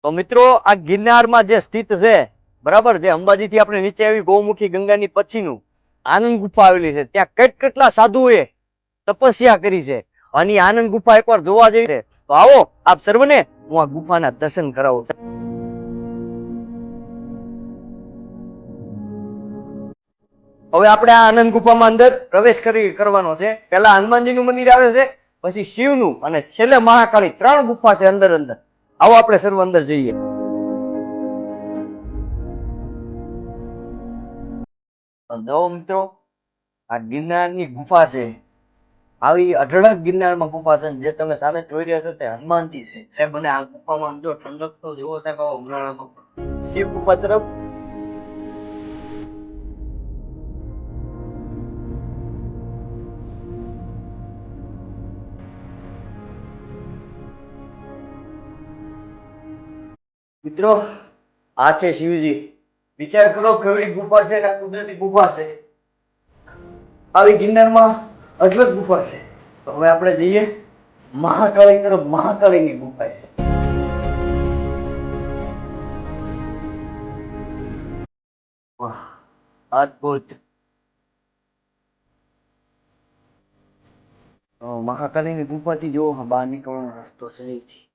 તો મિત્રો આ ગિરનારમાં જે સ્થિત છે બરાબર, જે અંબાજીથી આપણે નીચે આવી ગૌમુખી ગંગાની પછીનું આનંદ ગુફા આવેલી છે. ત્યાં કેટલા સાધુઓએ તપસ્યા કરી છે અને આનંદ ગુફા એકવાર જોવા જેવી છે. તો આવો આપ સર્વને હું આ ગુફાના દર્શન કરાવું. હવે આપણે આ આનંદ ગુફામાં અંદર પ્રવેશ કરવાનો છે. પહેલા હનુમાનજીનું મંદિર આવે છે, પછી શિવનું અને છેલ્લે મહાકાળી, 3 ગુફા છે અંદર અંદર. આવો આપણે સર્વ અંદર જઈએ. જો મિત્રો આ ગિરનારની ગુફા છે. આવી અઢળક ગિરનારમાં ગુફા છે. જે તમે સામે જોઈ રહ્યા છો તે હનુમાનજી છે સાહેબ. અને આ ગુફામાં જો ઠંડક તો જેવો સાહેબ ઉનાળામાં શિવ ગુફા તરફ મિત્રો આ છે શિવજી. વિચાર કરો કેવડી ગુફા છે, કુદરતી ગુફા છે. આવી ગિરનારમાં અઢળક ગુફા છે. તો હવે આપણે જઈએ મહાકાળી તરફ. મહાકાળીની ગુફા છે. વાહ, અદ્ભુત. મહાકાળીની ગુફાથી જો બહાર નીકળવાનો રસ્તો છે અહીંથી.